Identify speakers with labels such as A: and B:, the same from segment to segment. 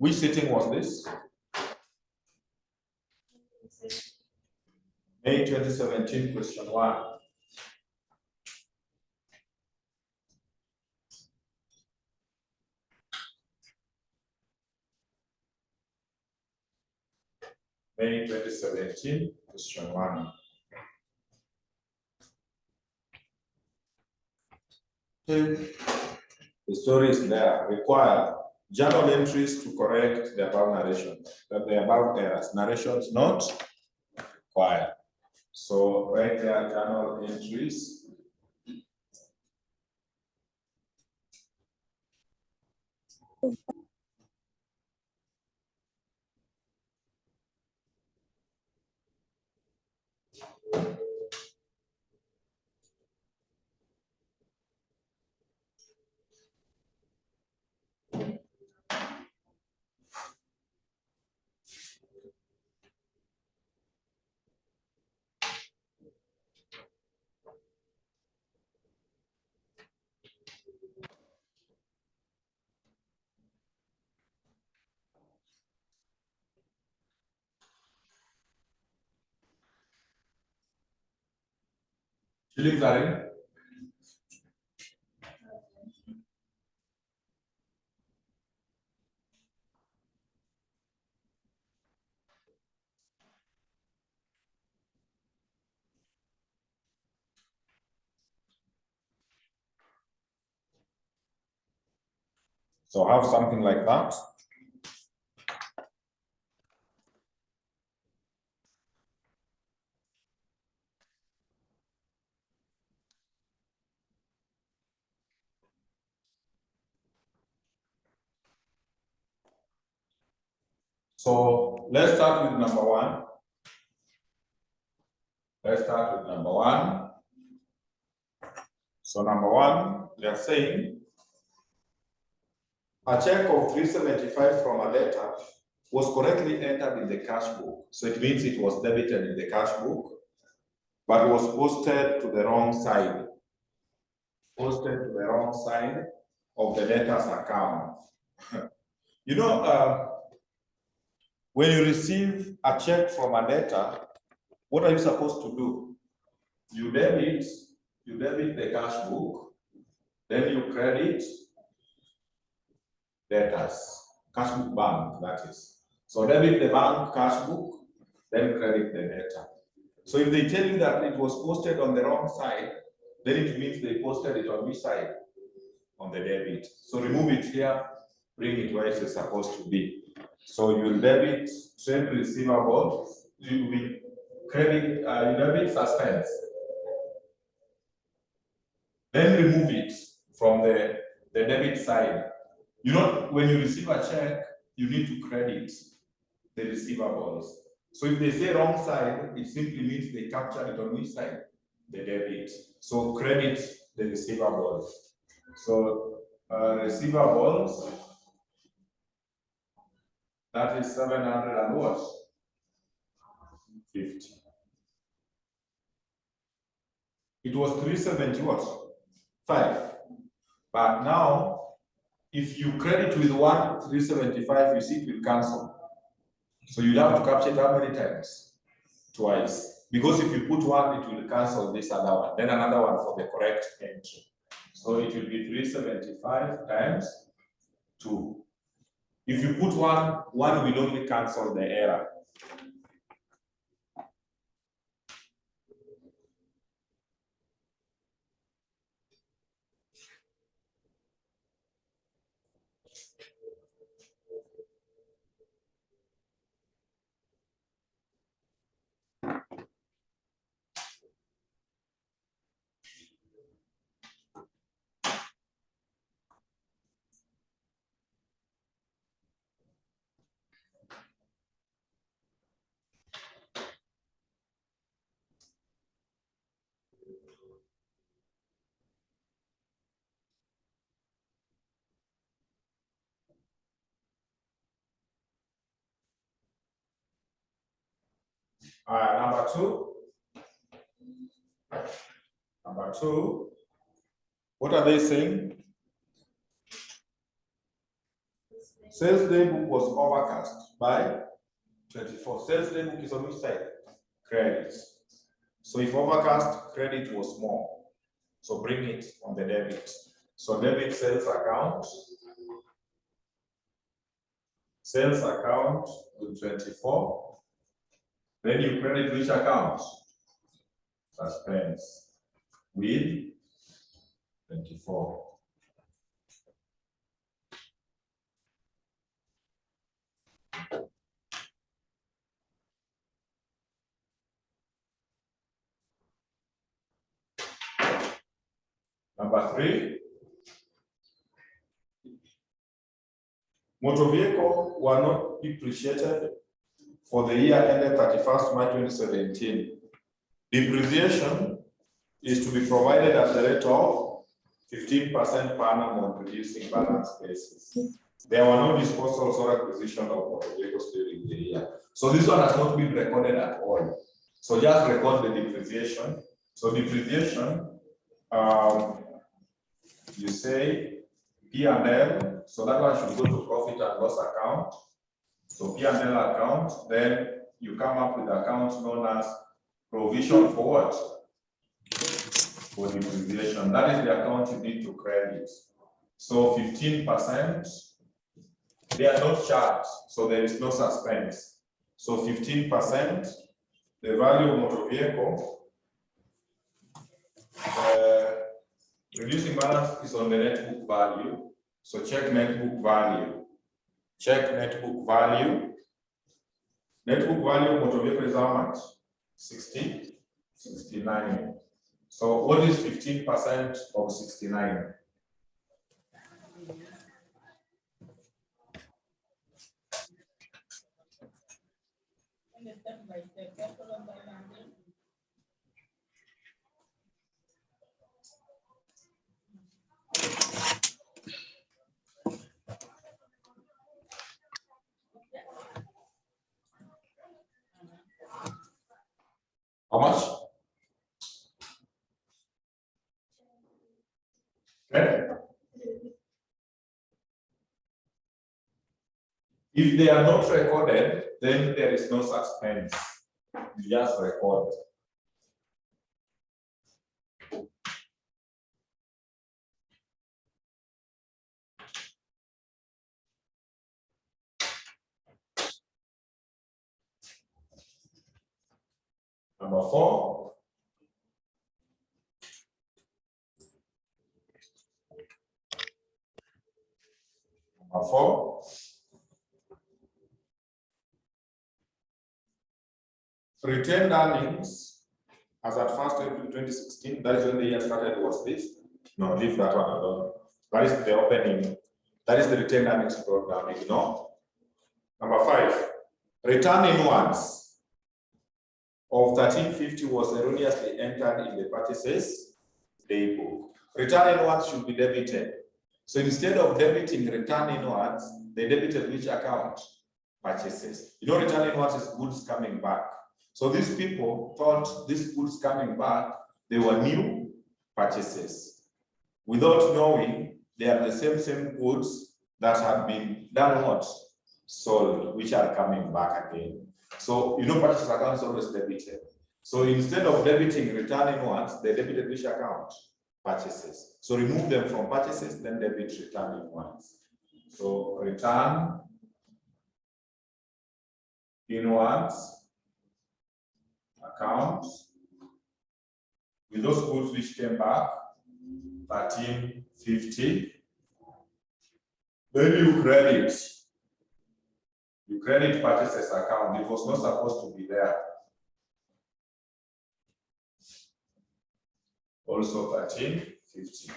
A: Which sitting was this? May 2017, question 1. May 2017, question 1. The story is there. Require journal entries to correct the above narration, the above errors. Narrations not required. So right there, journal entries. Shillings are in. So have something like that. So let's start with number 1. Let's start with number 1. So number 1, they are saying a check of 375 from a debtor was correctly entered in the cash book. So it means it was debited in the cash book, but was posted to the wrong side. Posted to the wrong side of the debtor's account. You know, when you receive a check from a debtor, what are you supposed to do? You debit the cash book, then you credit debtors, cash book bank, that is. So debit the bank cash book, then credit the debtor. So if they tell you that it was posted on the wrong side, then it means they posted it on which side? On the debit. So remove it here, bring it where it's supposed to be. So you will debit trade receivables, you will credit, you debit suspense. Then remove it from the debit side. You know, when you receive a check, you need to credit the receivables. So if they say wrong side, it simply means they captured it on which side? The debit. So credit the receivables. So receivables, that is 700 and what? 50. It was 370 what? 5. But now, if you credit with 375, you see it will cancel. So you have to capture it how many times? Twice. Because if you put 1, it will cancel this other one. Then another one for the correct entry. So it will be 375 times 2. If you put 1 will only cancel the error. Number 2. Number 2. What are they saying? Sales day book was overcast by 24. Sales day book is on which side? Credit. So if overcast, credit was more. So bring it on the debit. So debit sales account. Sales account with 24. Then you credit which account? Suspense with 24. Number 3, motor vehicle were not depreciated for the year ended 31st March 2017. Depreciation is to be provided at the rate of 15% per annum on reducing balance basis. There were no disposals or acquisition of motor vehicles during the year. So this one has not been recorded at all. So just record the depreciation. So depreciation, you say P&L, so that one should go to profit and loss account. So P&L account, then you come up with account known as provision for what? For depreciation. That is the account you need to credit. So 15%, they are not charged, so there is no suspense. So 15%, the value of motor vehicle, reducing balance is on the net book value. So check net book value. Check net book value. Net book value of motor vehicle is how much? 60, 69. So what is 15% of 69? How much? Okay. If they are not recorded, then there is no suspense. You just record. Number 4. Number 4. Retained earnings as at 1st April 2016, that is when the year started, was this. No, leave that one alone. That is the opening. That is the retained earnings brought down. Ignore. Number 5. Return inwards of 1350 was erroneously entered in the purchases day book. Return inwards should be debited. So instead of debiting return inwards, they debited which account? Purchases. You know, return inwards is goods coming back. So these people thought these goods coming back, they were new purchases. Without knowing, they are the same goods that have been done what? Sold, which are coming back again. So, you know, purchase account is always debited. So instead of debiting return inwards, they debited which account? Purchases. So remove them from purchases, then debit return inwards. So return inwards account with those goods which came back, 1350. Then you credit. You credit purchases account. It was not supposed to be there. Also 1350.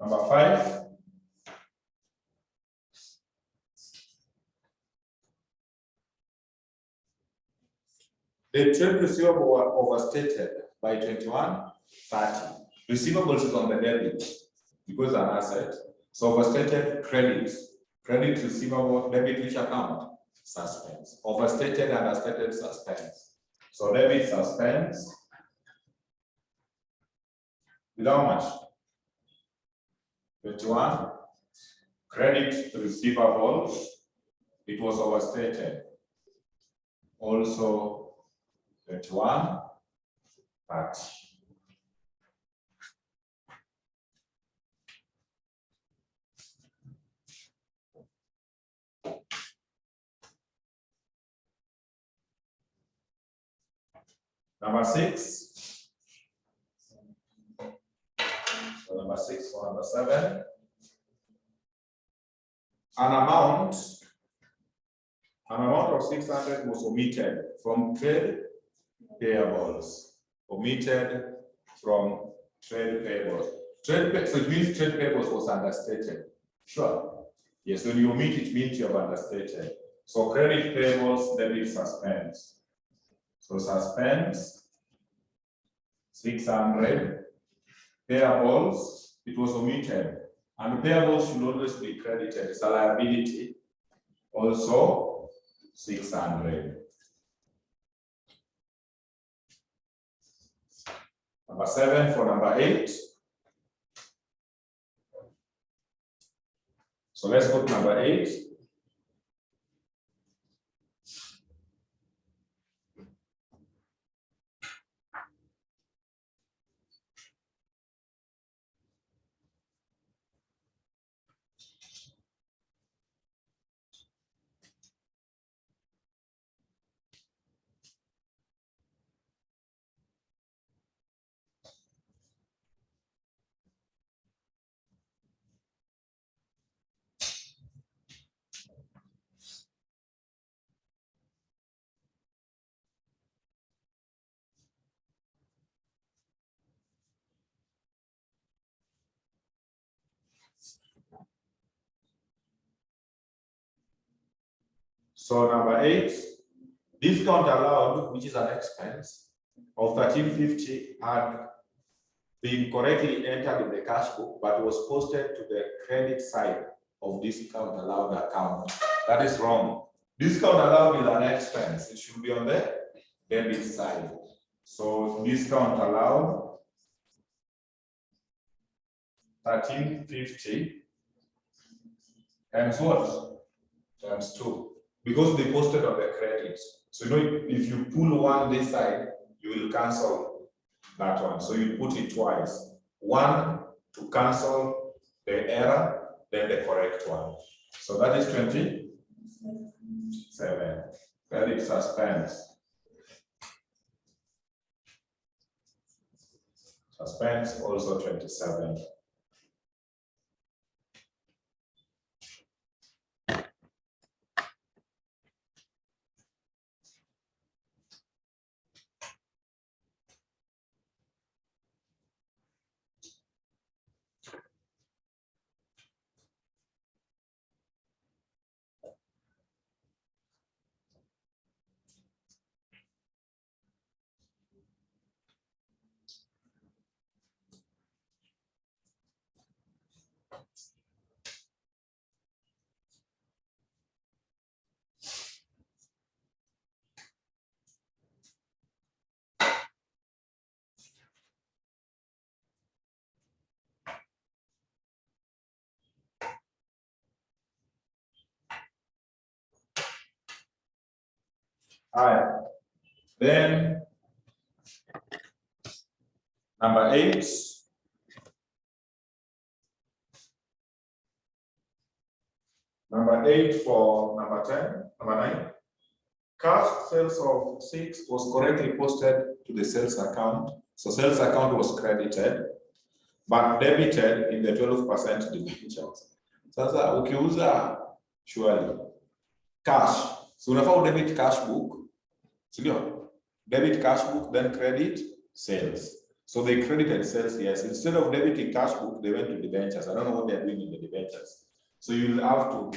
A: Number 5. The trade receivable were overstated by 21.30. Receivables is on the debit because an asset. So overstated credit receivable, debit which account? Suspense. Overstated, understated, suspense. So debit suspense. With how much? 21. Credit receivables, it was overstated. Also 21.30. Number 6. So number 6 for number 7. An amount of 600 was omitted from trade payables. Omitted from trade payables. So it means trade payables was understated. Sure. Yes, when you omit, it means you have understated. So credit payables, debit suspense. So suspense, 600. Payables, it was omitted. And payables should always be credited. It's a liability. Also, 600. Number 7 for number 8. So let's go to number 8. So number 8, discount allowed, which is an expense of 1350, had been correctly entered in the cash book, but was posted to the credit side of discount allowed account. That is wrong. Discount allowed is an expense. It should be on the debit side. So discount allowed 1350 times what? Times 2. Because they posted on the credits. So you know, if you pull one this side, you will cancel that one. So you put it twice. One to cancel the error, then the correct one. So that is 27. Credit suspense. Suspense also 27. All right. Then number 8. Number 8 for number 10. Number 9. Cash sales of 6 was correctly posted to the sales account. So sales account was credited, but debited in the 12% debentures. Sasa ukiuza surely cash, so unafaa debit cash book, sio? Debit cash book, then credit sales. So they credited sales, yes. Instead of debiting cash book, they went to debentures. I don't know what they're doing in the debentures. So you'll have to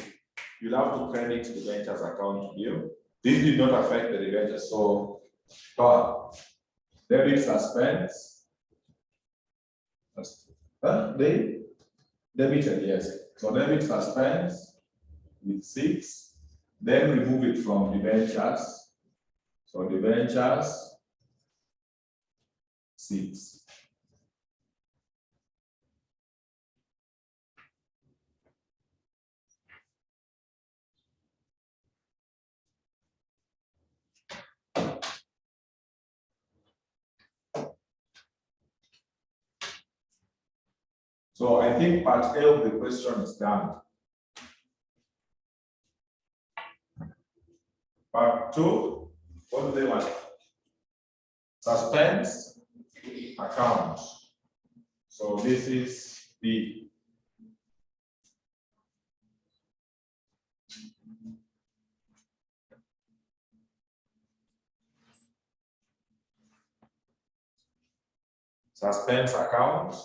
A: credit the debentures account bill. This did not affect the debentures. So debit suspense. They debited, yes. So debit suspense with 6. Then remove it from debentures. So debentures 6. So I think part A of the question is done. Part 2, what do they want? Suspense account. So this is B. Suspense account.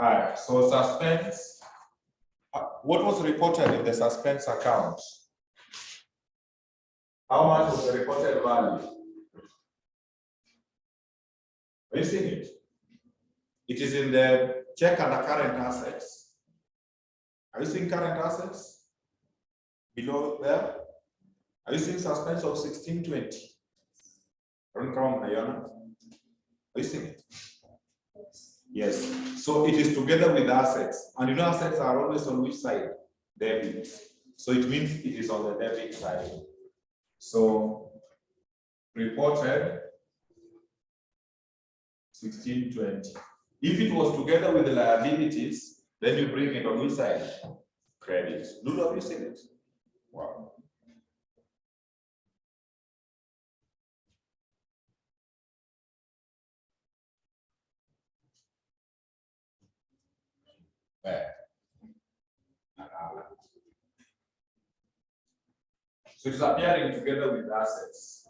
A: All right, so suspense. What was reported in the suspense account? How much was the reported value? Are you seeing it? It is in the check under current assets. Are you seeing current assets? Below there? Are you seeing suspense of 1620? Don't come, Ayana. Are you seeing it? Yes. So it is together with assets. And you know assets are always on which side? Debit. So it means it is on the debit side. So reported 1620. If it was together with the liabilities, then you bring it on which side? Credit. Lulu, have you seen it? Wow. There. So it's appearing together with assets.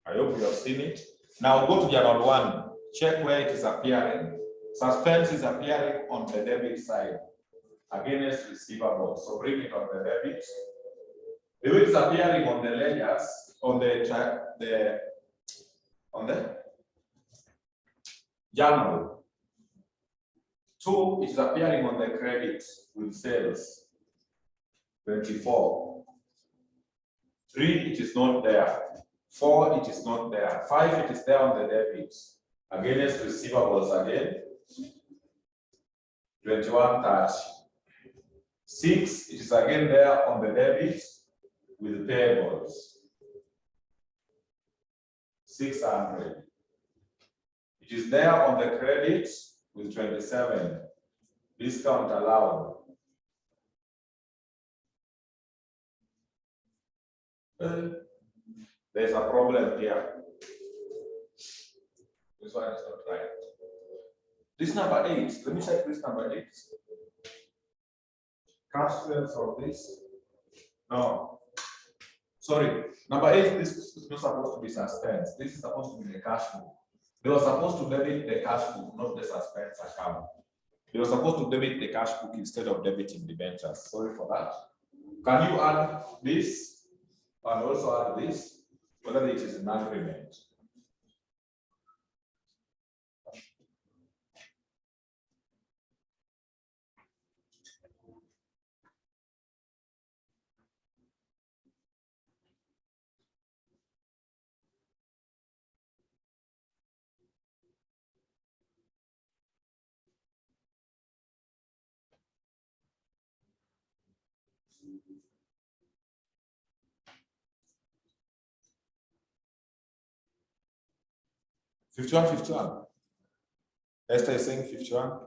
A: I hope you have seen it. Now go to Journal 1. Check where it is appearing. Suspense is appearing on the debit side against receivables. So bring it on the debit. The way it's appearing on the ledgers, on the journal. 2 is appearing on the credit with sales. 24. 3, it is not there. 4, it is not there. 5, it is there on the debit. Against receivables again. 2130. 6, it is again there on the debit with payables. 600. It is there on the credit with 27. Discount allowed. There's a problem here. This one is not right. This number 8. Let me check this number 8. Cash sales of this. No. Sorry, number 8, this is not supposed to be suspense. This is supposed to be the cash book. They were supposed to debit the cash book, not the suspense account. They were supposed to debit the cash book instead of debiting the debentures. Sorry for that. Can you add this and also add this, whether it is an agreement? $51.51. Esther is saying 51.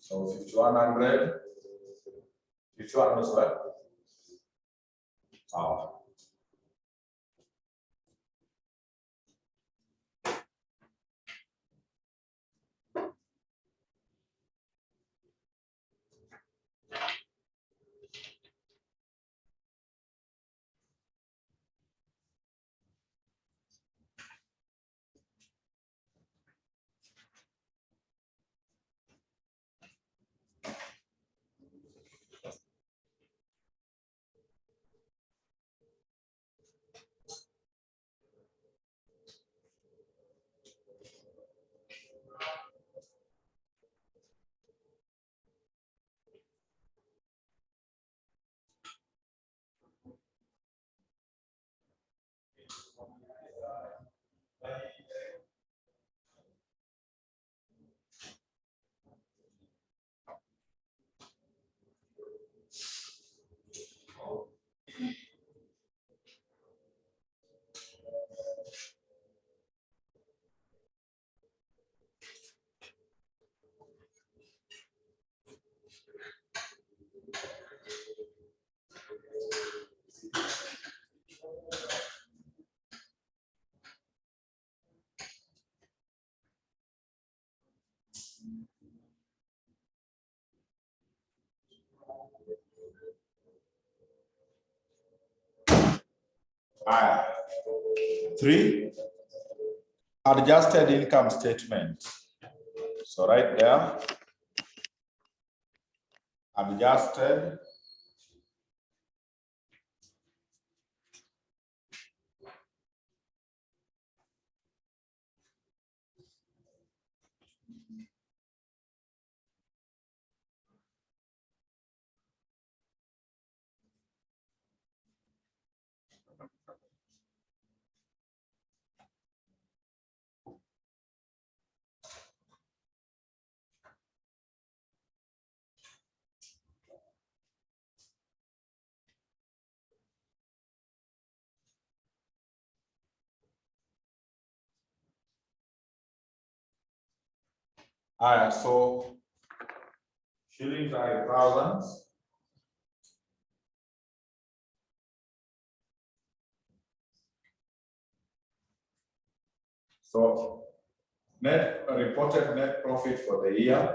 A: So 5100. 51 as well. Oh. Alright. 3, adjusted income statement. So right there, adjusted so shillings are in thousands. So reported net profit for the year.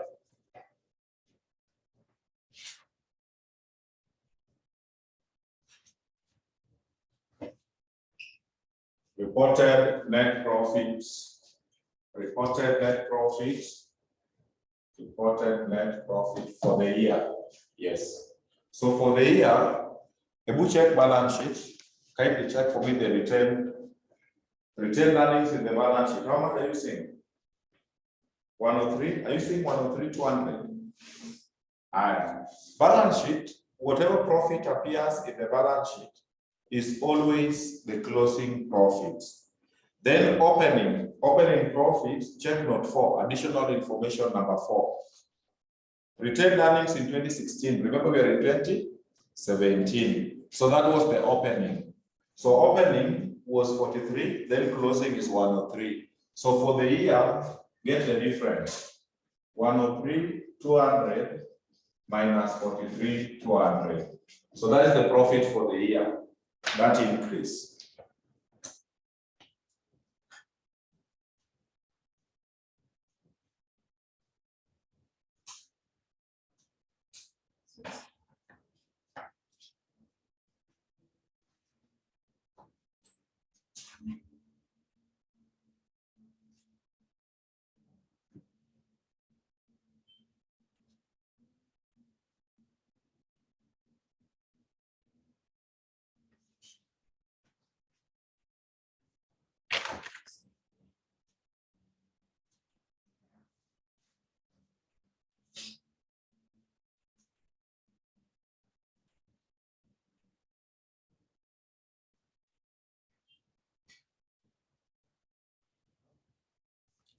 A: Reported net profits. Reported net profits. Reported net profit for the year. Yes. So for the year, a check balance sheet. Kindly check for me the retained earnings in the balance sheet. How much are you seeing? 103. Are you seeing 103, 200? And balance sheet, whatever profit appears in the balance sheet is always the closing profits. Then opening profits, check note 4, additional information number 4. Retained earnings in 2016, remember we are in 2017. So that was the opening. So opening was 43, then closing is 103. So for the year, get the difference. 103, 200 minus 43, 200. So that is the profit for the year, that increase.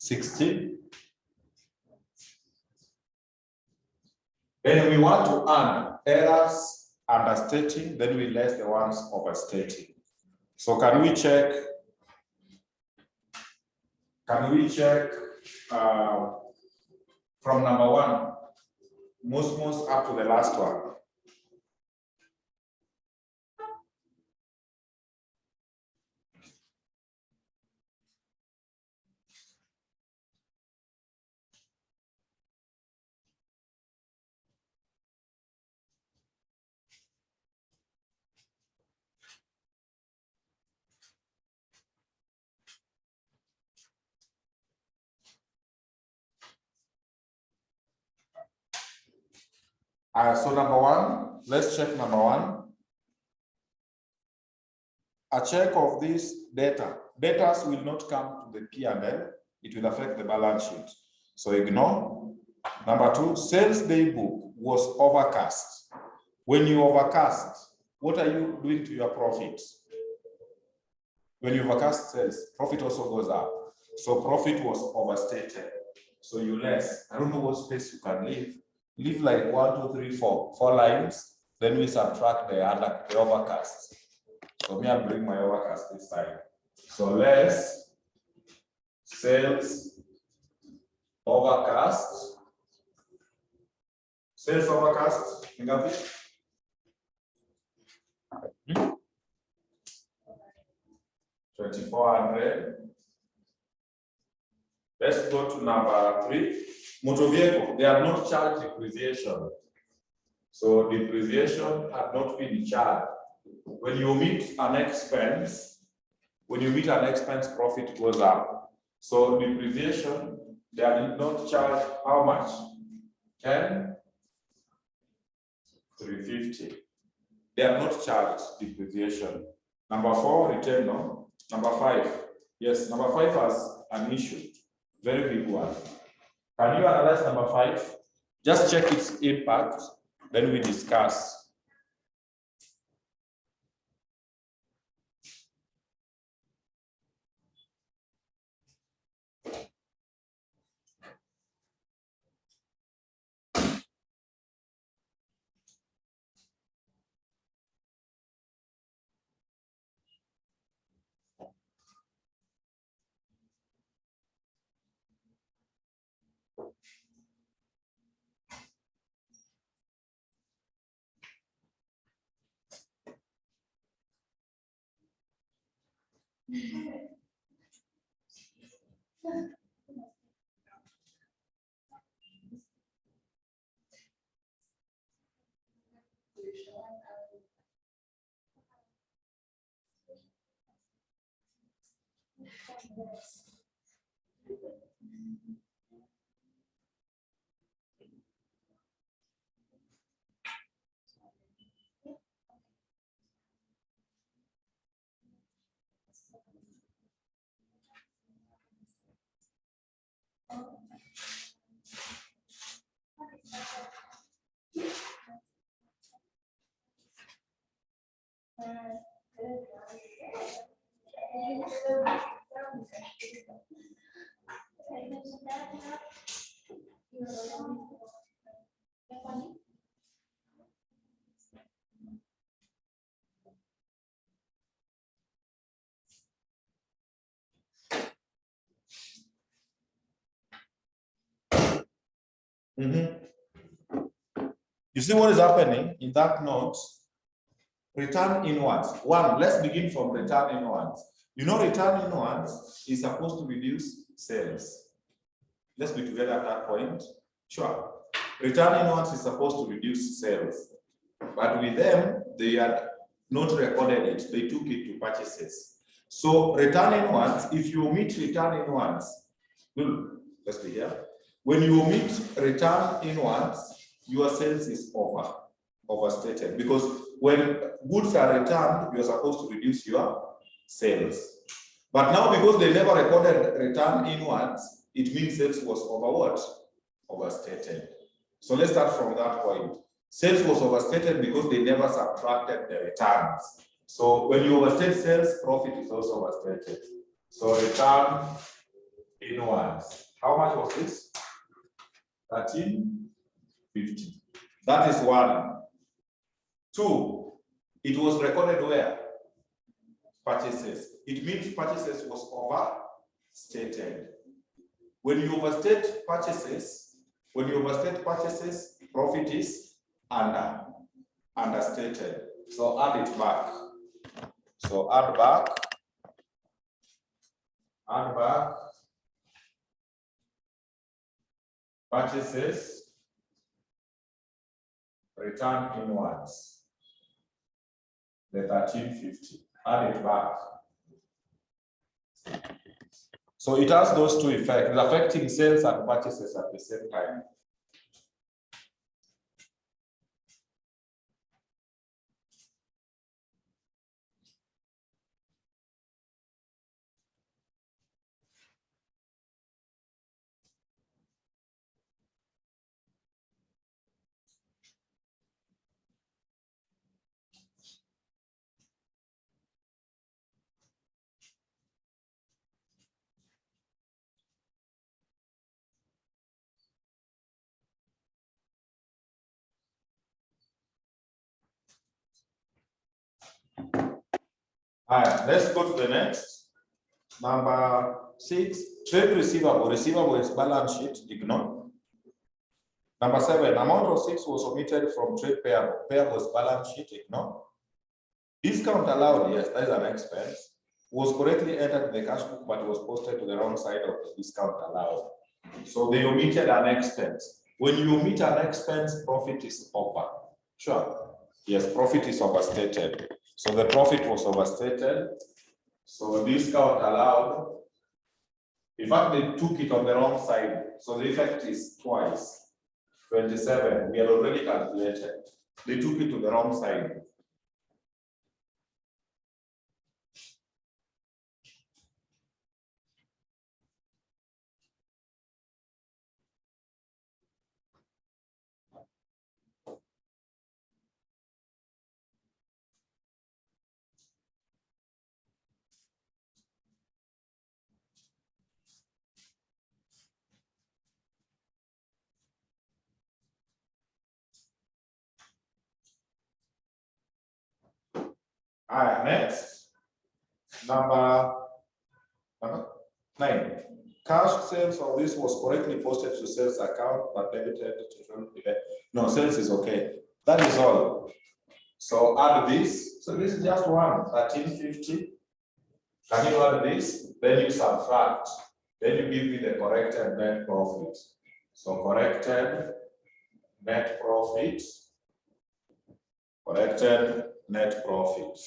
A: 16. Then we want to earn errors understating, then we less the ones overstating. So can we check? From number 1, most up to the last one? So number 1, let's check number 1. A check of this data. Data will not come to the P&L. It will affect the balance sheet. So ignore. Number 2, sales day book was overcast. When you overcast, what are you doing to your profits? When you overcast sales, profit also goes up. So profit was overstated. So you less. I don't know what space you can leave. Leave like 1, 2, 3, 4 lines. Then we subtract the overcast. So me, I'll bring my overcast this time. So less sales overcast. Sales overcast. 2,400. Let's go to number 3. Motor vehicle, they have not charged depreciation. So depreciation had not been charged. When you omit an expense, profit goes up. So depreciation, they did not charge how much? 10,350. They have not charged depreciation. Number 4, return on. Number 5, yes, number 5 has an issue, very big one. Can you analyze number 5? Just check its impact, then we discuss. You see what is happening in that note? Return inwards. 1, let's begin from return inwards. You know, return inwards is supposed to reduce sales. Let's be together at that point. Sure. Return inwards is supposed to reduce sales. But with them, they had not recorded it. They took it to purchases. So return inwards, if you omit return inwards, let's be here. When you omit return inwards, your sales is overstated, because when goods are returned, you are supposed to reduce your sales. But now, because they never recorded return inwards, it means sales was overstated. So let's start from that point. Sales was overstated because they never subtracted the returns. So when you overstate sales, profit is also overstated. So return inwards. How much was this? 1350. That is one. Two, it was recorded where? Purchases. It means purchases was overstated. When you overstate purchases, profit is understated. So add it back. So add back. Purchases return inwards. The 1350. Add it back. So it has those two effects, affecting sales and purchases at the same time. All right, let's go to the next. Number 6, trade receivable. Receivable is balance sheet, ignore. Number 7, amount of 6 was omitted from trade payable. Payable is balance sheet, ignore. Discount allowed, yes, that is an expense. Was correctly entered in the cash book, but was posted to the wrong side of the discount allowed. So they omitted an expense. When you omit an expense, profit is over. Sure. Yes, profit is overstated. So the profit was overstated. So discount allowed. In fact, they took it on the wrong side. So the effect is twice. 27. We had already calculated. They took it to the wrong side. All right, next. Number 9. Cash sales of this was correctly posted to sales account, but debited to no, sales is okay. That is all. So add this. So this is just one, 1350. Can you add this? Then you subtract. Then you give me the corrected net profit. So corrected net profit. Corrected net profit.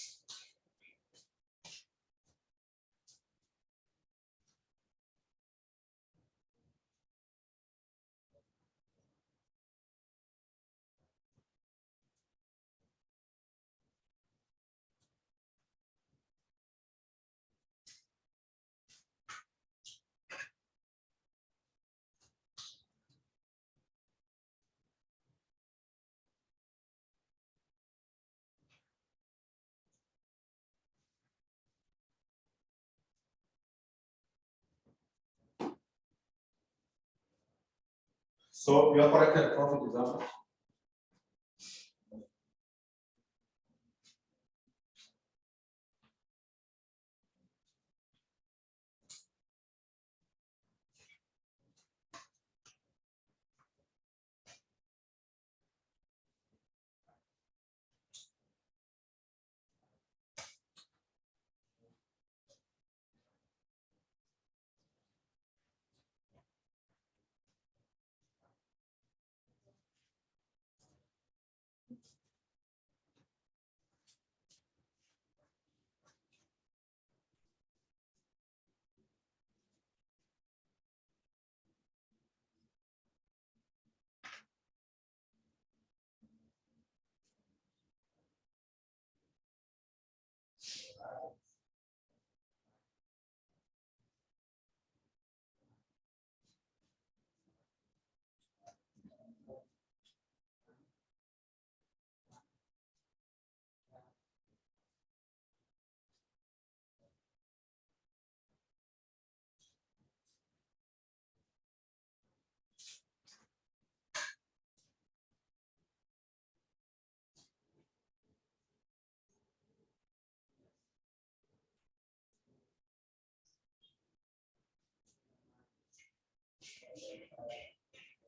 A: So your corrected profit is how much?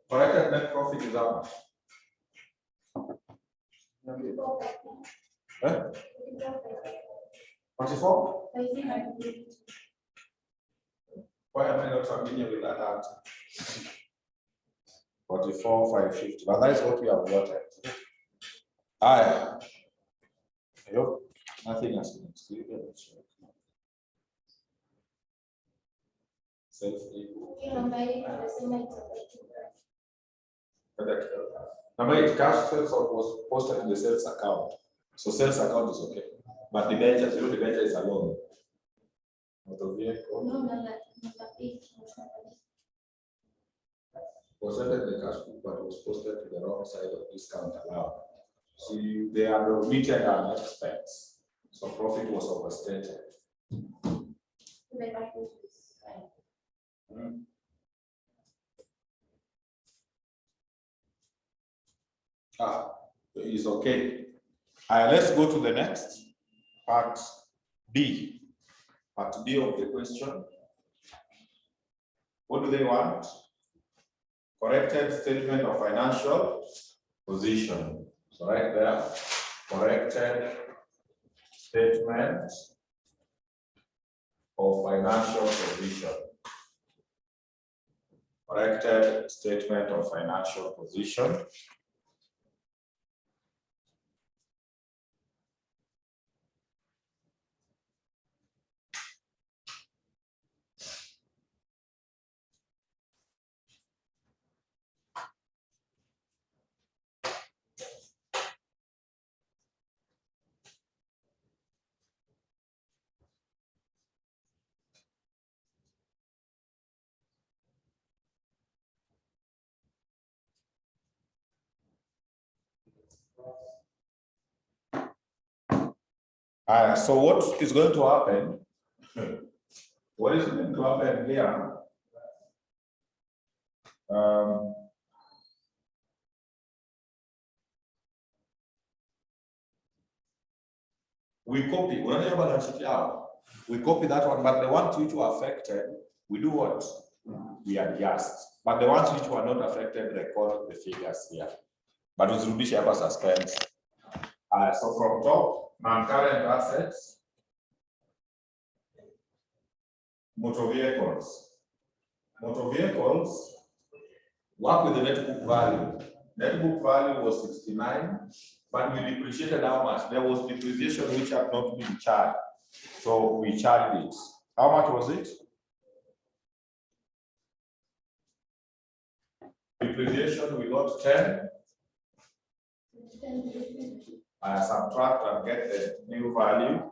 A: Corrected net profit is how much? Eh? 44? Why am I not familiar with that answer? 44,550. But that is what we have got. I hope nothing has been excluded. Number 8, cash sales was posted in the sales account. So sales account is okay. But the venture, the venture is alone. Motor vehicle. Was entered in the cash book, but was posted to the wrong side of discount allowed. So they are omitted and net expense. So profit was overstated. It's okay. Let's go to the next part B. Part B of the question. What do they want? Corrected statement of financial position. So right there, corrected statement of financial position. Corrected statement of financial position. So what is going to happen? What is going to happen here? We copy. We copy that one, but the ones which were affected, we do what? We adjust. But the ones which were not affected, record the figures here. But uzirudishe hapa suspense. So from top, non-current assets, motor vehicles. Motor vehicles work with the net book value. Net book value was 69, but we depreciated how much? There was depreciation which had not been charged. So we charged it. How much was it? Depreciation, we got 10. I subtract and get the new value.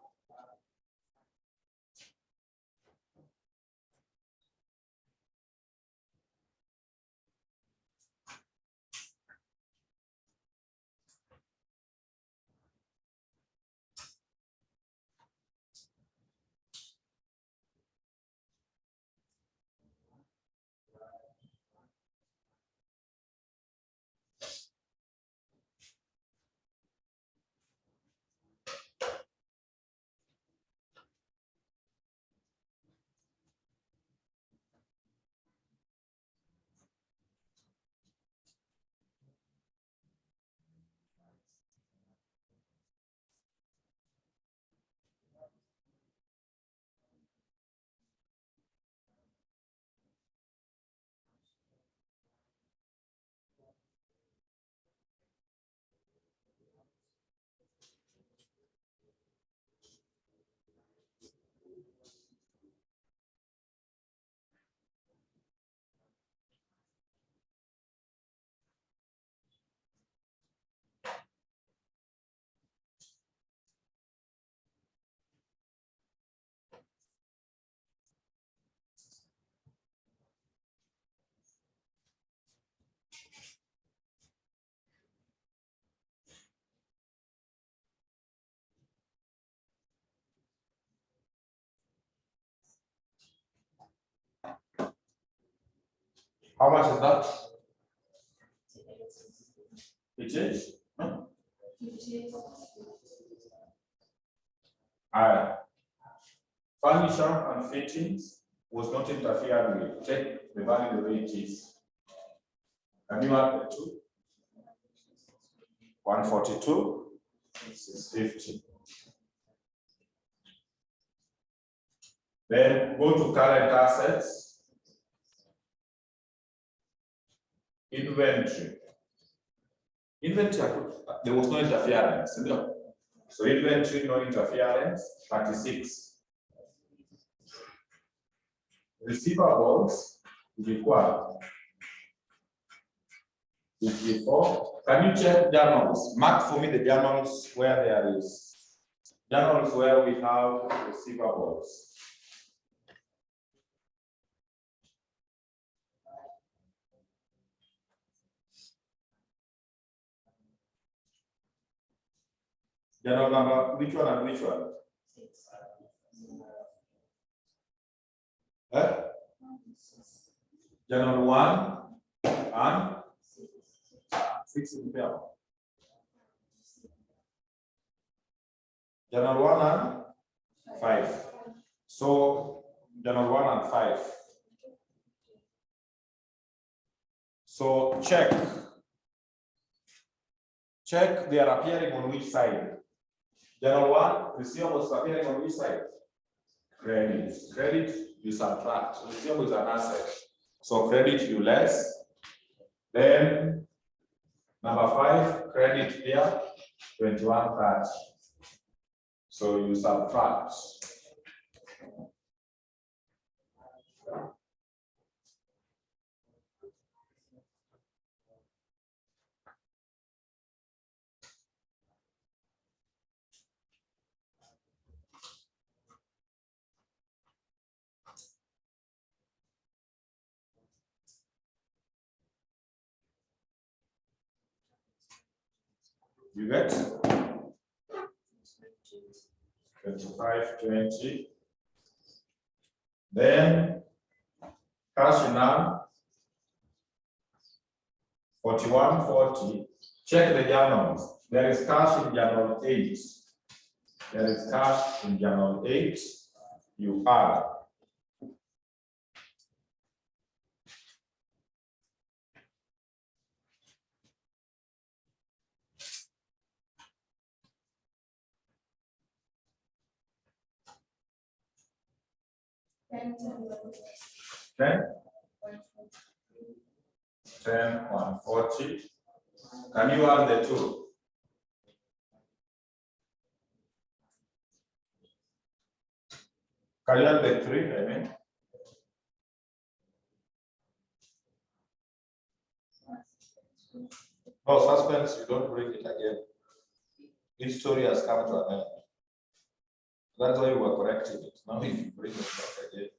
A: How much is that? It is? Huh? Furniture and fittings was not interfered with. Take the value the way it is. Can you add the two? 142 is 50. Then go to current assets. Inventory. Inventory, there was no interference. No. So inventory, no interference, 36. Receivables, required. 54. Can you check journals? Mark for me the journals where there is. Journals where we have receivables. Journal number, which one and which one? Journal 1 and 6 in pair. Journal 1 and 5. So journal 1 and 5. So check. Check they are appearing on which side. Journal 1, receivables appearing on which side? Credit. Credit, you subtract. Receivable is an asset. So credit you less. Then number 5, credit here, 2130. So you subtract. You get 2520. Then cash in hand 4140. Check the journals. There is cash in journal 8. There is cash in journal 8. You add. Okay. 10, 140. Can you add the 2? Can you add the 3? I mean. No, suspense, you don't bring it again. Each story has come to an end. That's why you were correcting it. Now if you bring it back again.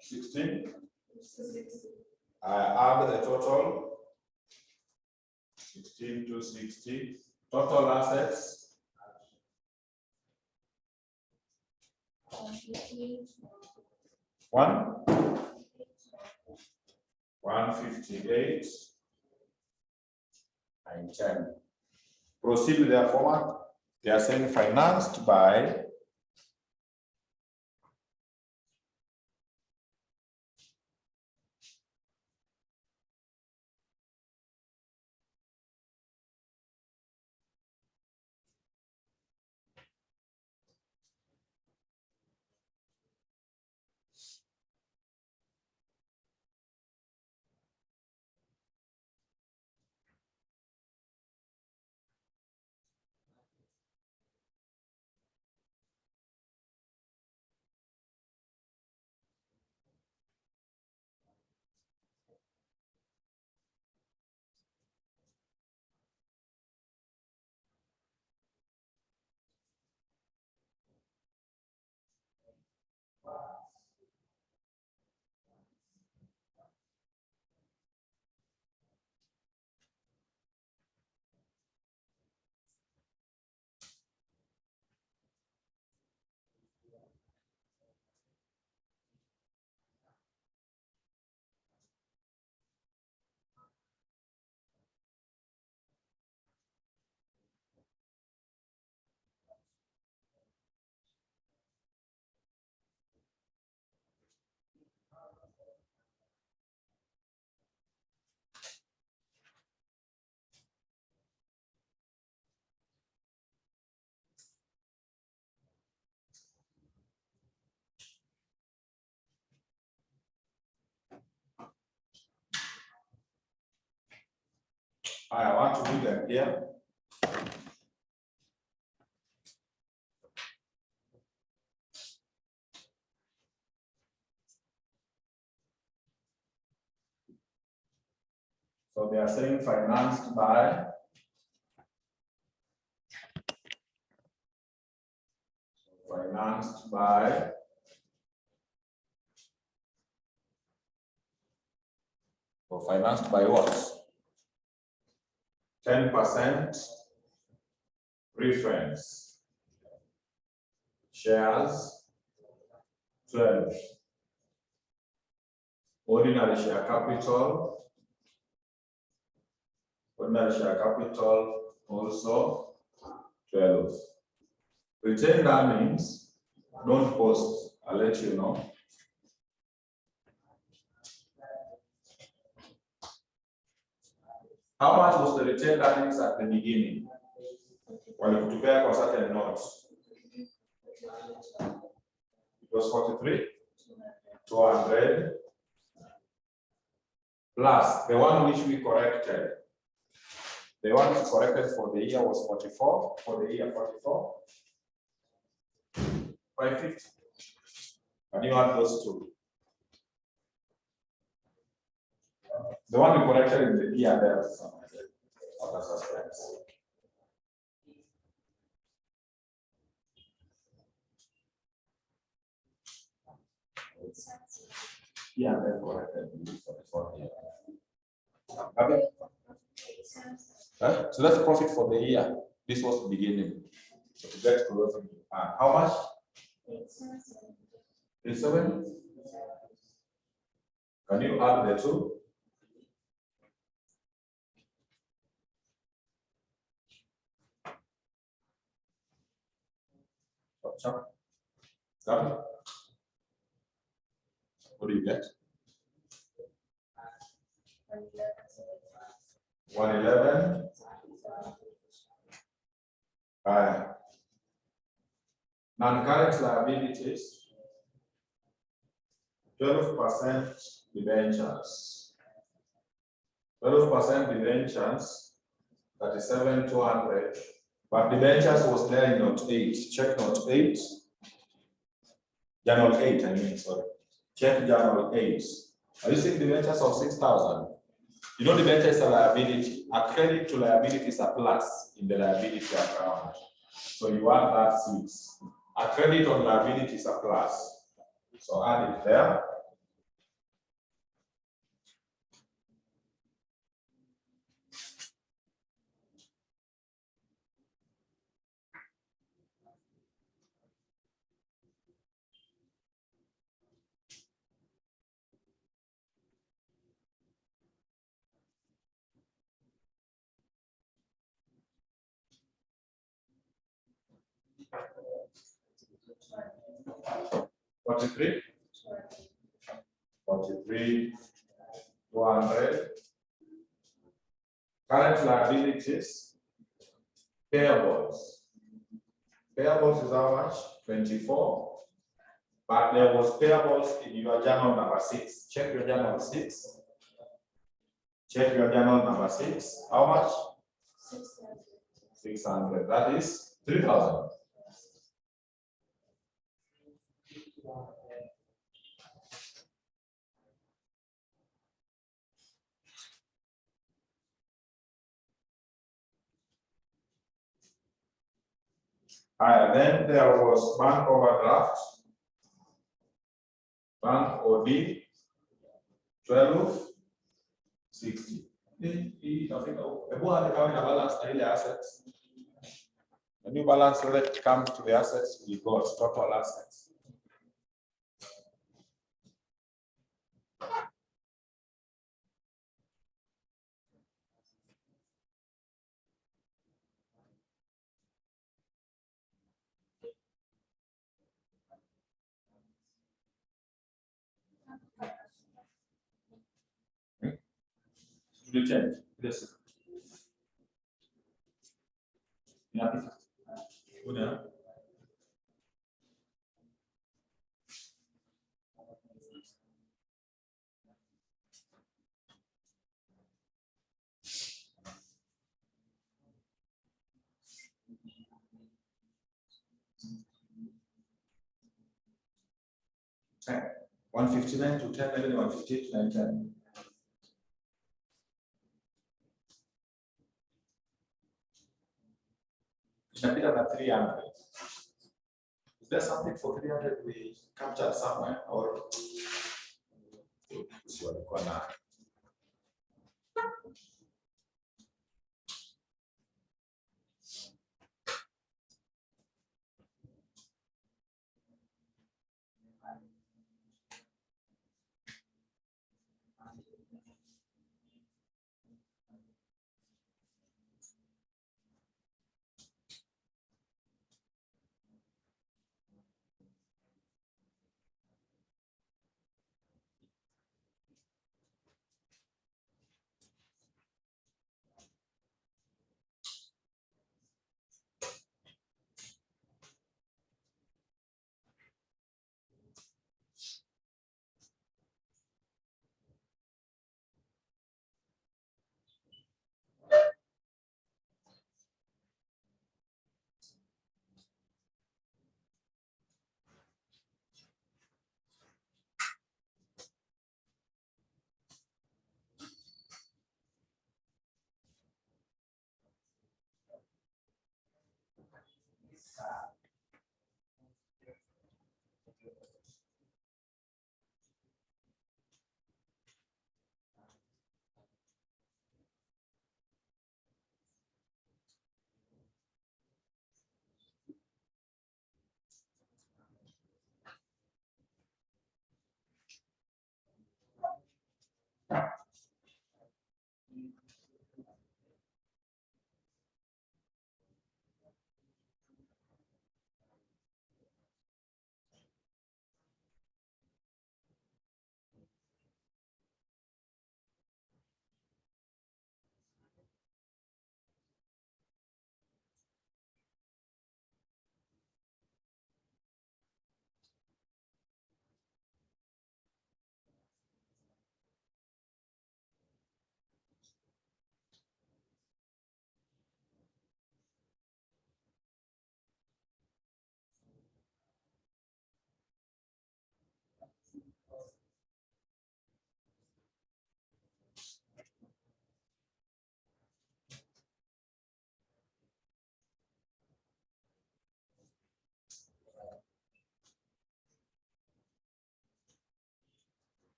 A: 16. I add the total. 16 to 60. Total assets. 158 and 10. Proceed with their format. They are saying financed by I want to do them here. So they are saying financed by financed by what? 10% preference shares, 12 ordinary share capital, also 12. Retained earnings, don't post, I'll let you know. How much was the retained earnings at the beginning? Well, you prepare for certain notes. It was 43, 200, plus the one which we corrected. The one we corrected for the year was 44, for the year 44. 550. And you add those two. The one we corrected in the year there was some other suspense. Yeah, then corrected in the 44 year. Okay. So that's profit for the year. This was the beginning. So to get to revenue. How much? 87. Can you add the two? Got it? What do you get? 111. Non-current liabilities, 12% debentures. 12% debentures, 37,200. But debentures was there in note 8. Check note 8. Journal 8, I mean, sorry. Check journal 8. Are you seeing debentures of 6,000? You know, debenture is a liability. A credit to liability is a plus in the liability account. So you add that 6. A credit on liability is a plus. So add it there. $43, 200. Current liabilities, payables. Payables is how much? 24. But there was payables in your journal number 6. Check your journal 6. Check your journal number 6. How much? 600. That is 3,000. Then there was bank overdraft, bank OD, 1260. Assets. The new balance rate comes to the assets, we got total assets. To change this. Yeah. 159 to 10 million, 158 to 910. Inapita na 300. Is there something for 300 we captured somewhere or walikuwa na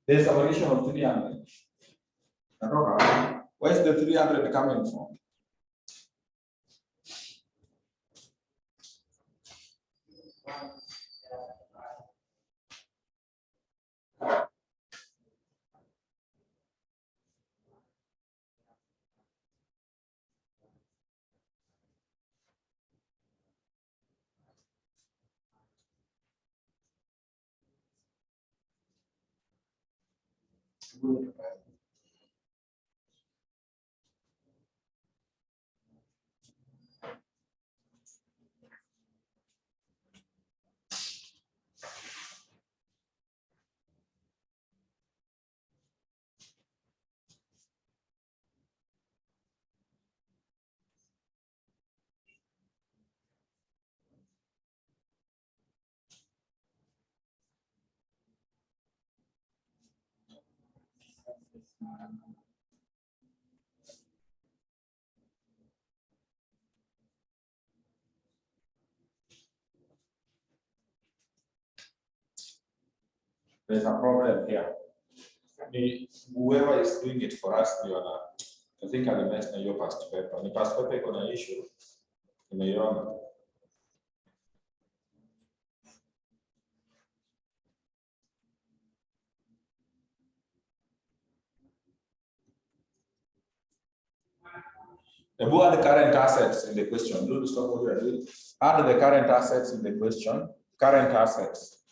A: there's a variation of 300. Where's the 300 coming from? There's a problem here. Whoever is doing it for us, I think I'll mention your past paper. The past paper is an issue. Add the current assets in the question. Do stop what you are doing. Add the current assets in the question. Current assets.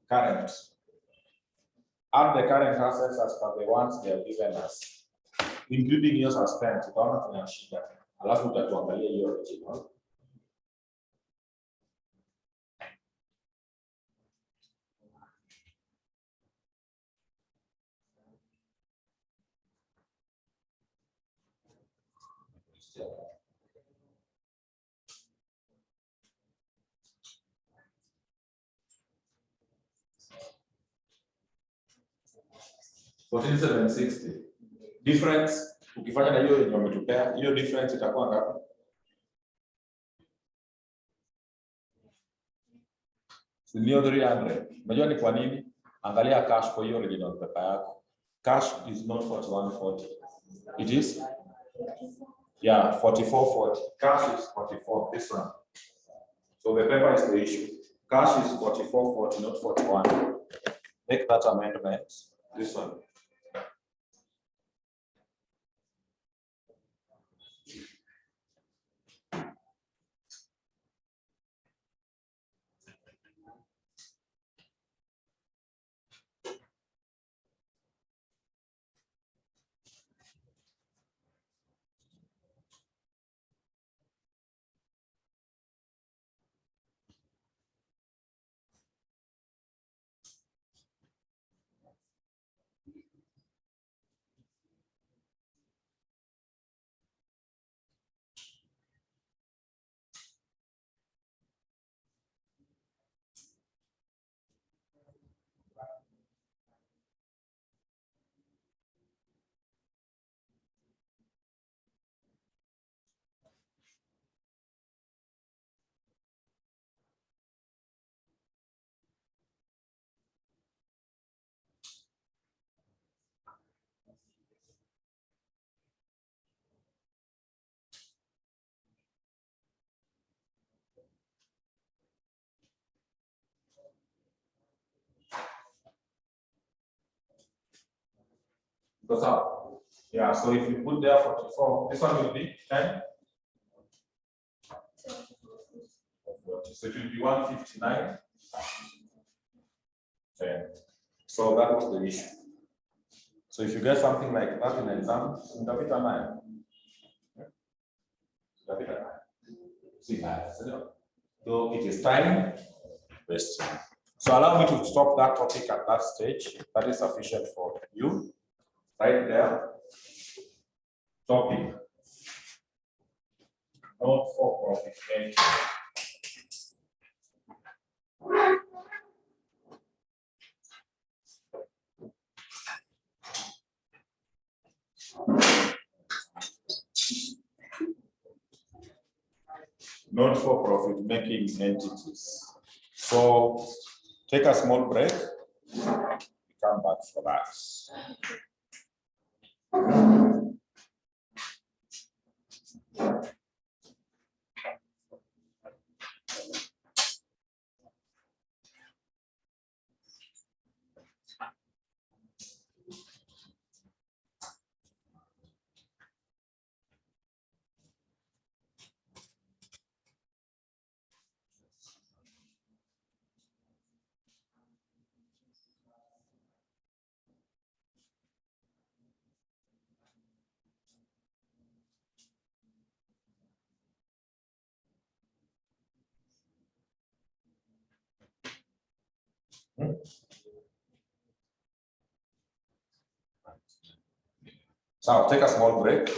A: Current. Add the current assets as per the ones they have given us. including hiyo suspense, utaona kuna shida. Alafu utatuangalia hiyo original. $14,760. Difference ukifanya na hiyo yenye umetupea, hiyo difference itakuwa ngapi? Ndio 300. Unajua ni kwa nini? Angalia cash kwa hiyo original paper yako. Cash is not 4140. It is 4440. Cash is 44, this one. So the paper is the issue. Cash is 4440, not 41. Make that amendment. This one. Goes up. Yeah, so if you put there 44, this one will be 10. So it will be 159. 10. So that was the issue. So if you get something like that in an exam, so it is time wasting. So allow me to stop that topic at that stage. That is sufficient for you. Right there. Topic. Not for profit making. Not for profit making entities. So take a small break. We come back for that. So I'll take a small break.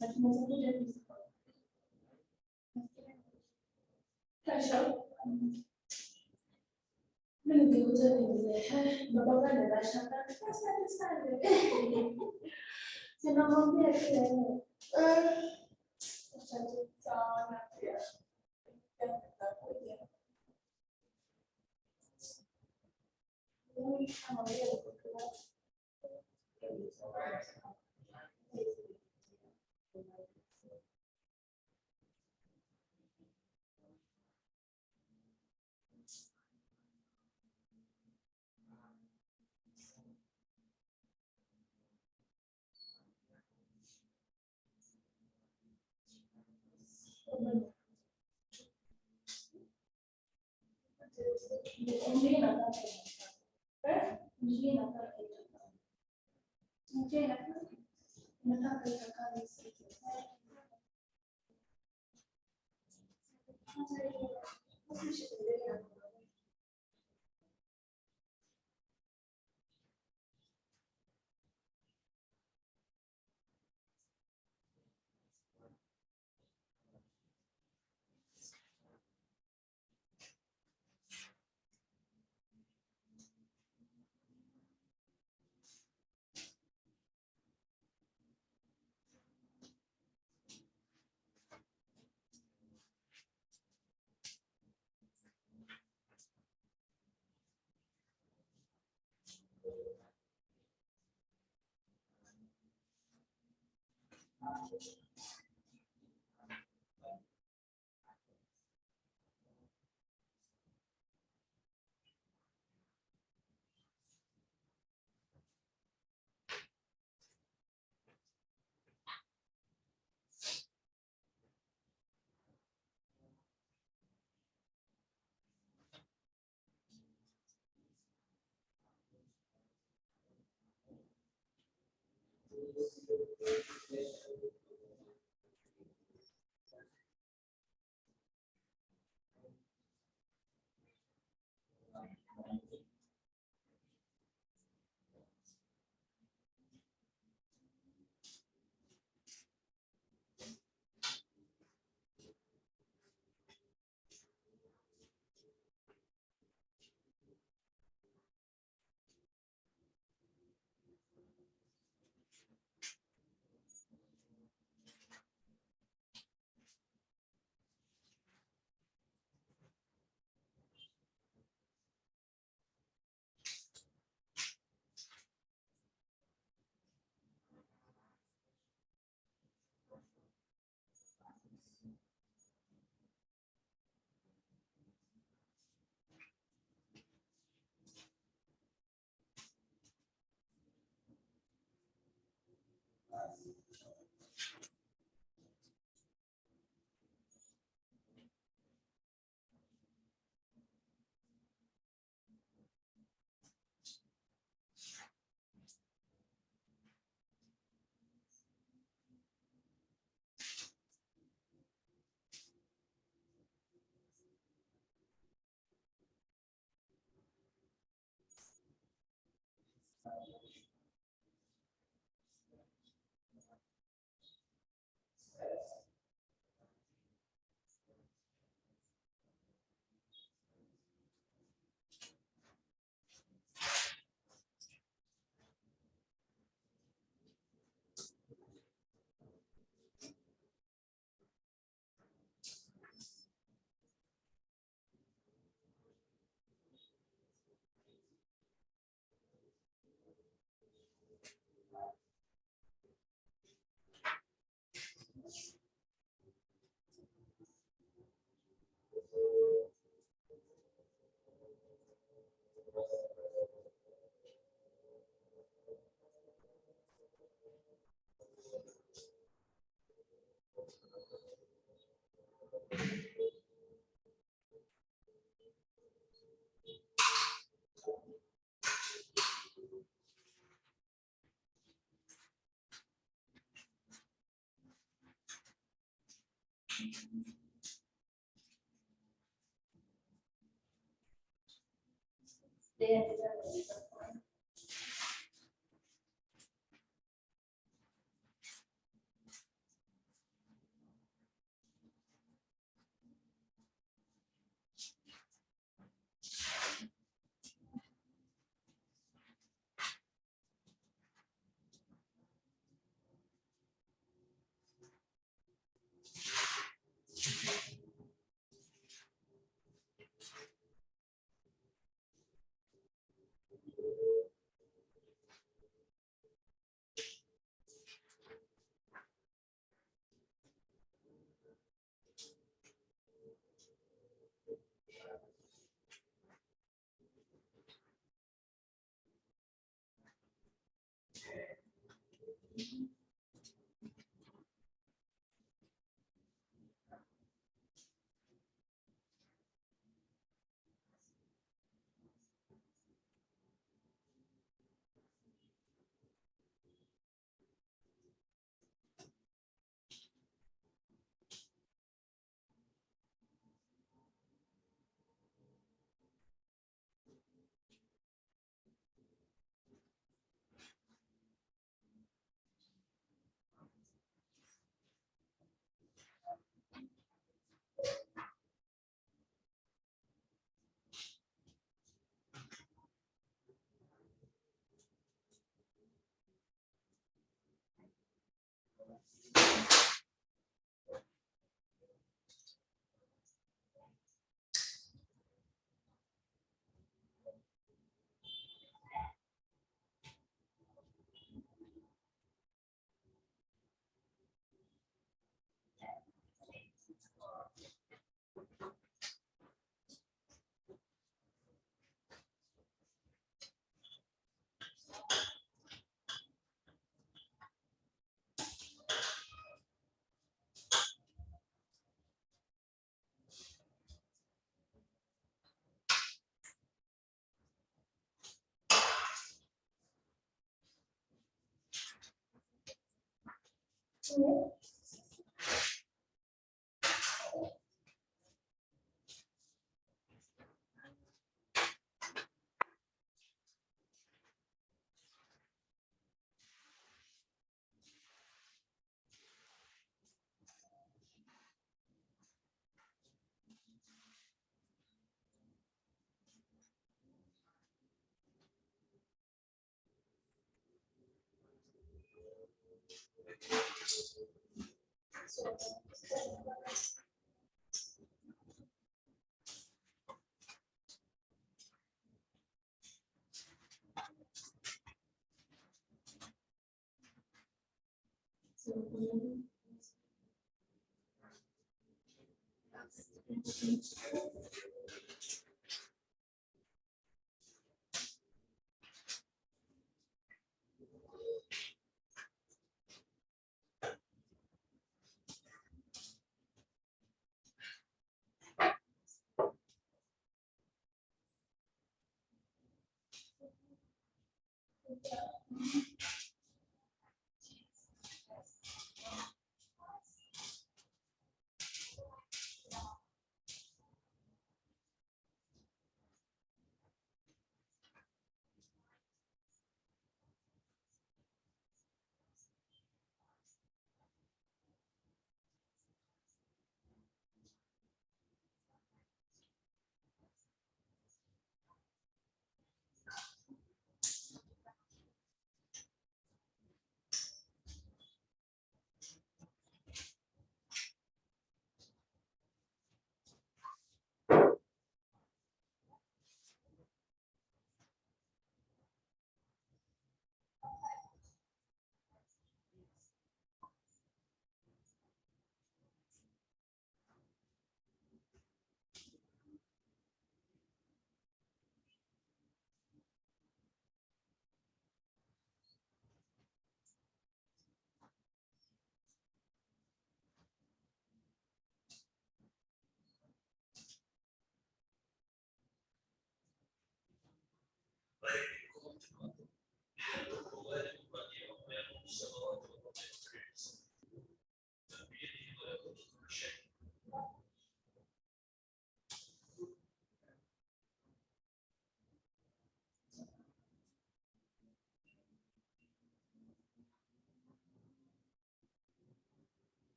B: na tunaweza kuja kesho. Mimi ningekuja niulize baba gani anashaka asante sana. Sinamwambia kile asante sana pia. Kama wewe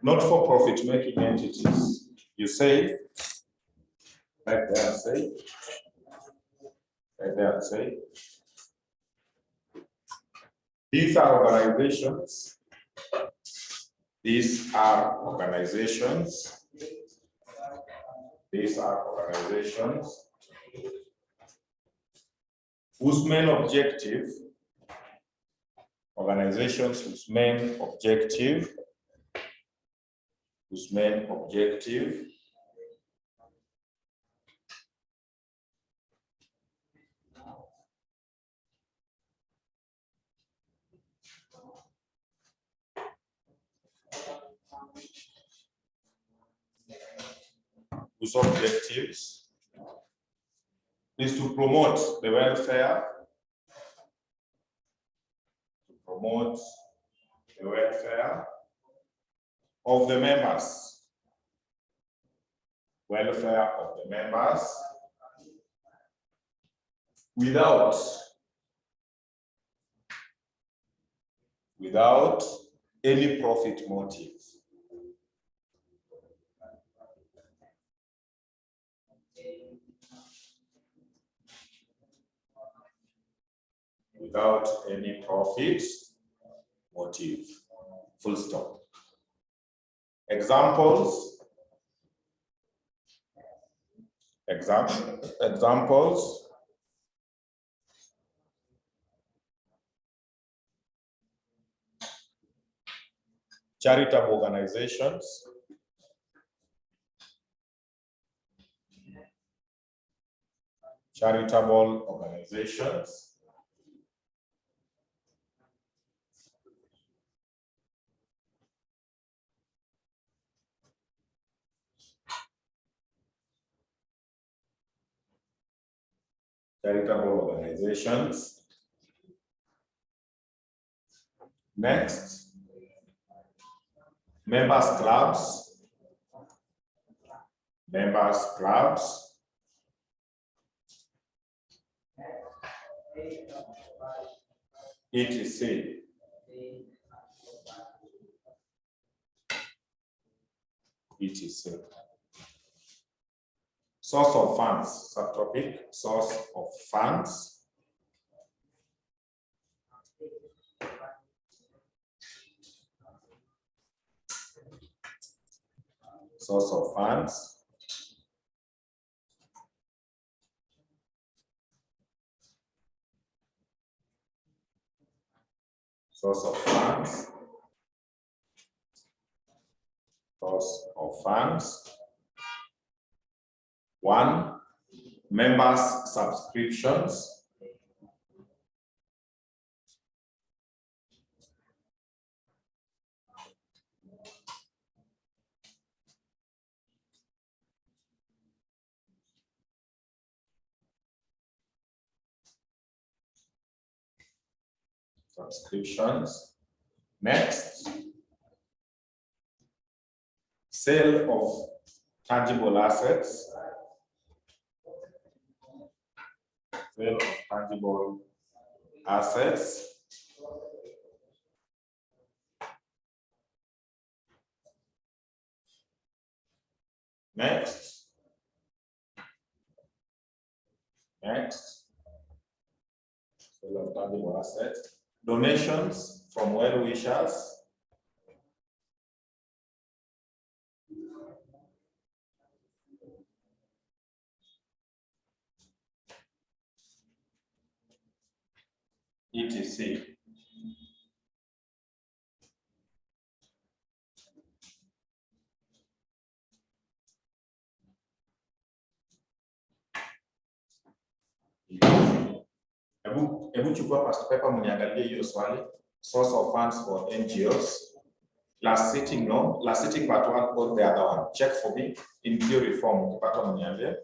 A: not-for-profit making entities. You say, right there and say, right there and say, these are organizations. These are organizations. These are organizations whose main objective, organizations whose main objective, whose objectives is to promote the welfare, of the members, without any profit motive. Without any profit motive. Full stop. Examples. Charitable organizations. Next, members clubs, etc. Source of funds, subtopic, source of funds. Source of funds. Source of funds. Source of funds. 1. Members' subscriptions. Next, sale of tangible assets. Next, sale of tangible assets. Donations from well-wishers. etc. Hebu chukua past paper mniangalie hiyo swali. Source of funds for NGOs. Last sitting, no? Last sitting part 1 or the other one. Check for me in theory form. Ukipata mniambie.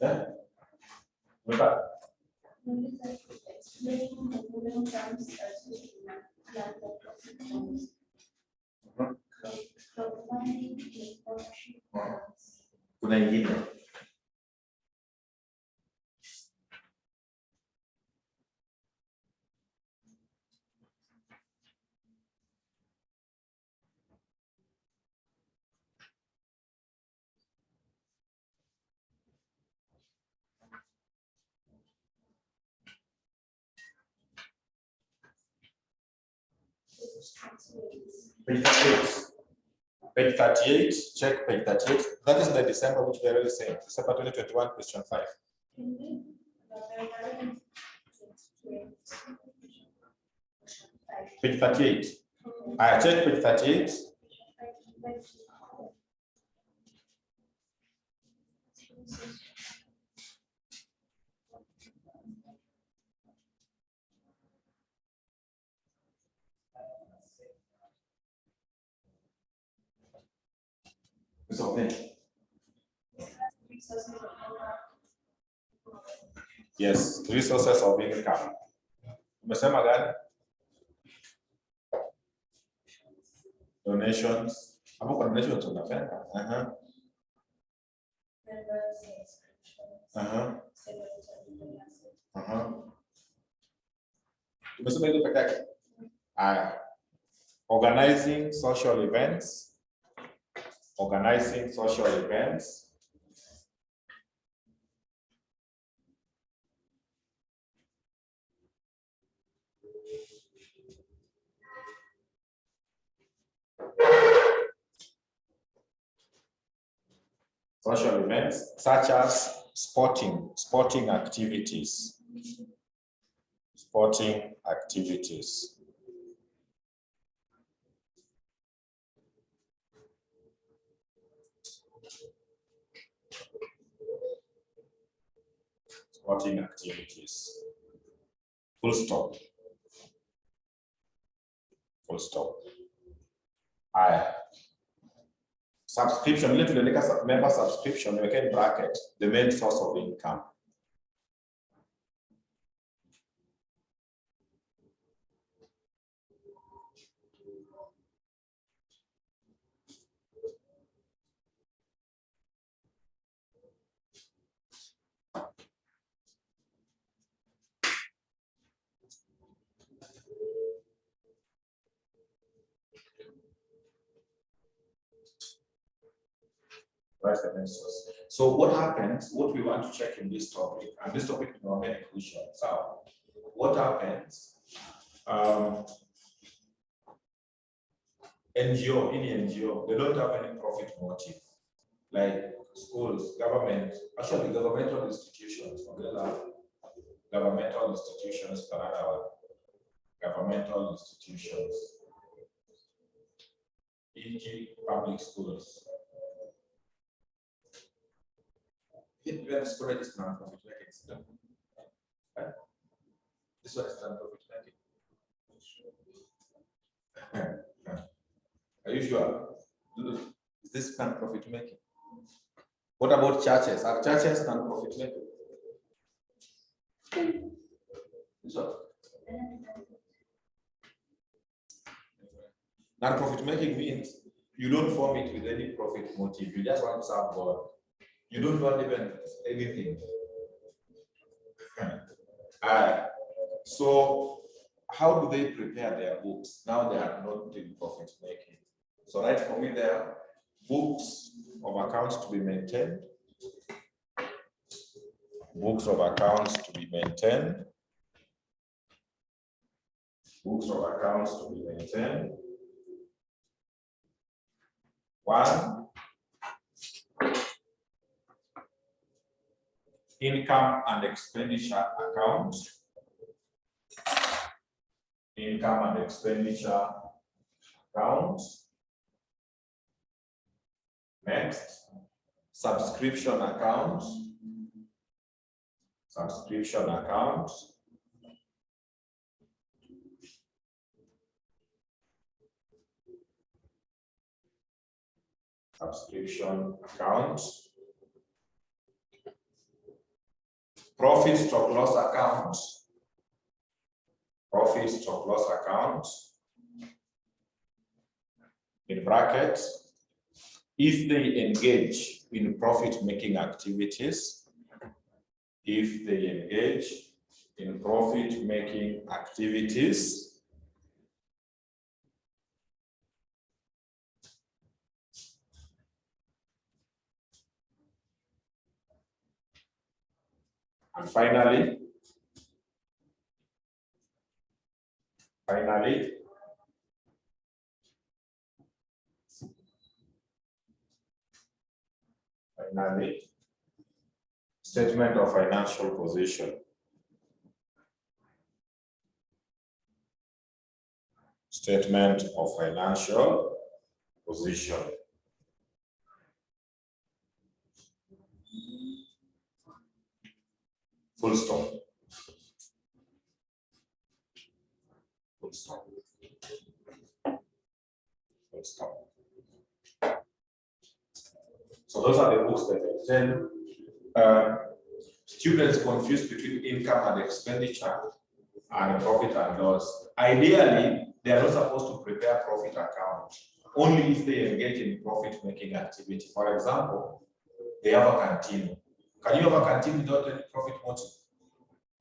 A: Yeah. With that.
B: Explain the following terms as we plan the profit terms. Crowdfunding is partnership terms.
A: Kuna ingine. Page 38. Page 38, check page 38. That is the December which we are already saying. December 2021, question 5. Page 38. I check page 38. It's okay. Yes, resources of income. Umesema gani? Donations. Hapo kwa donations unapenda? Umesema hizo peke yake? Aya. Organizing social events. Organizing social events. Social events such as sporting activities. Sporting activities. Sporting activities. Full stop. Full stop. Subscription, member subscription, you can bracket the main source of income. That's the main source. So what happens, what we want to check in this topic, and this topic is not very crucial. So what happens, NGO, any NGO, they don't have any profit motive. Like schools, government, actually governmental institutions, governmental institutions, governmental institutions, e.g. public schools. Even storage is non-profit making. This one is non-profit making. Are you sure? Is this non-profit making? What about churches? Are churches non-profit making? This one. Non-profit making means you don't form it with any profit motive. You just want to serve God. You don't want even anything. So how do they prepare their books? Now they are not in profit making. So right for me there, books of accounts to be maintained. Books of accounts to be maintained. Books of accounts to be maintained. One, income and expenditure account. Income and expenditure account. Next, subscription account. Subscription account. Subscription account. profit stock loss account, profit stock loss account, in brackets, if they engage in profit-making activities, if they engage in profit-making activities, and finally, statement of financial position. Statement of financial position. Full stop. Full stop. Full stop. So those are the books that then students confused between income and expenditure and profit and loss. Ideally, they are not supposed to prepare profit account only if they engage in profit-making activity. For example, they have a canteen. Can you have a canteen without any profit motive?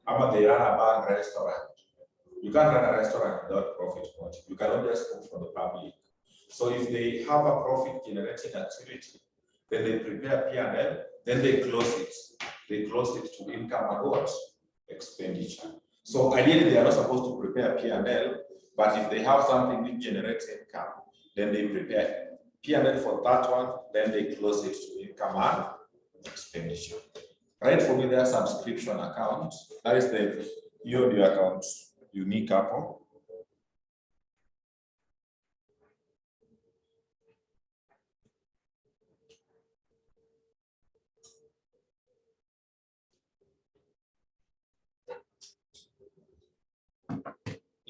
A: How they run a bar and restaurant? You can't run a restaurant without profit motive. You cannot just cook for the public. So if they have a profit-generating activity, then they prepare P&L, then they close it. They close it to income and what? Expenditure. So ideally, they are not supposed to prepare P&L, but if they have something which generates income, then they prepare P&L for that one, then they close it to income and expenditure. Right, for me, their subscription account, that is the UOD account, unique Apple.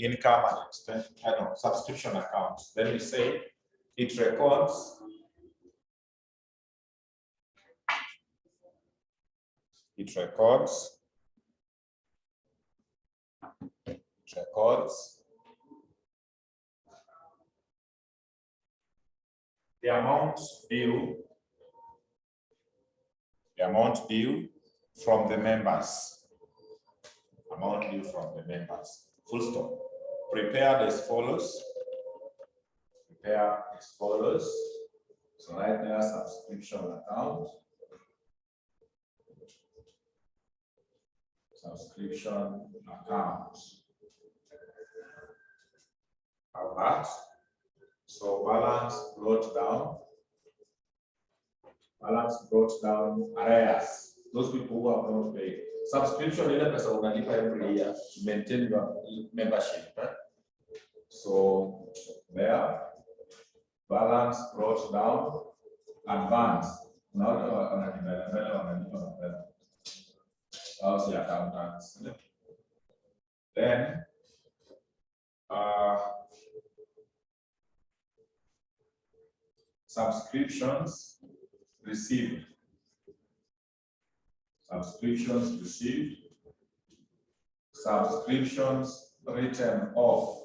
A: Income and expense, subscription accounts. Then we say it records the amount due from the members. Amount due from the members. Full stop. Prepared as follows. Prepare as follows. So right there, subscription account. Subscription account. Have that. So balance brought down arrears. Those people who have not paid. Subscription ile pesa unalipa every year to maintain your membership. So there, balance brought down, advance. How's the accountants? Then subscriptions received. Subscriptions received. Subscriptions written off.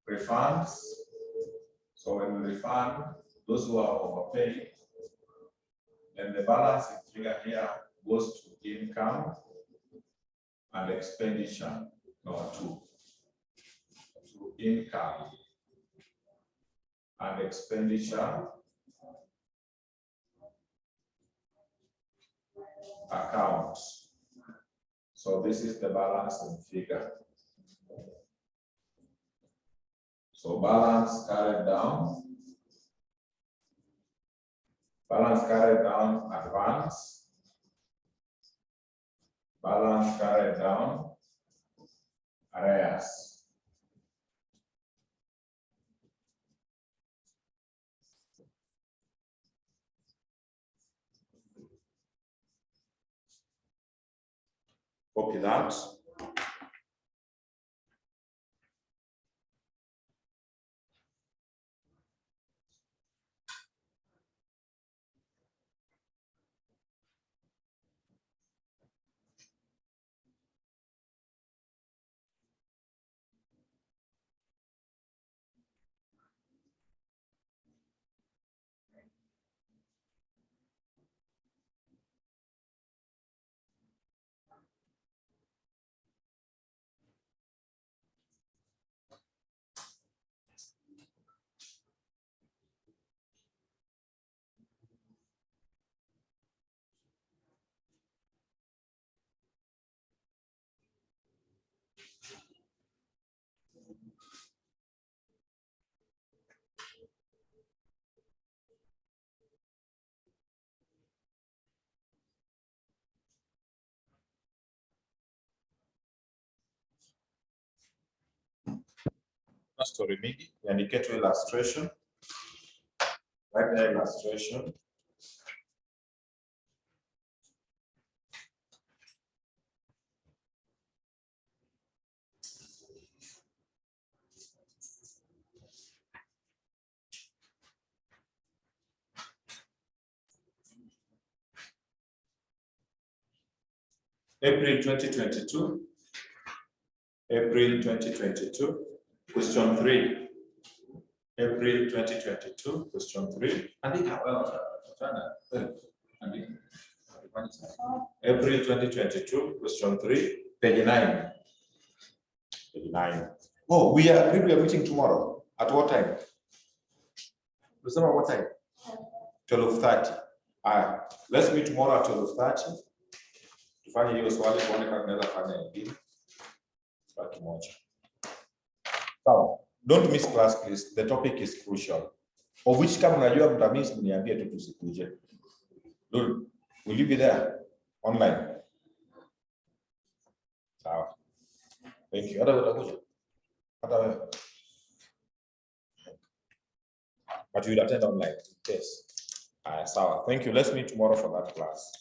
A: Refunds. So when we refund those who are overpaid, then the balancing figure here goes to income and expenditure. To income and expenditure accounts. So this is the balancing figure. So balance carried down, advance, balance carried down, arrears. Copy that. story mingi, niandike tu illustration. Write the illustration. April 2022. April 2022. Question 3. April 2022. Question 3. April 2022. Question 3. Page 9. Page 9. Oh, we are meeting tomorrow. At what time? What time? 12:30. Let's meet tomorrow at 12:30. Tufanye hiyo swali tuone kama tunaweza fanya nyingine. Swali moja. Sawa. Don't miss class please. The topic is crucial. Of which kama unajua mtamiss niambie tu tusikuje. Lulu, will you be there online? Sawa. Thank you. Hata utakuja. Hata wewe. But you will attend online. Yes. Sawa. Thank you. Let's meet tomorrow for that class.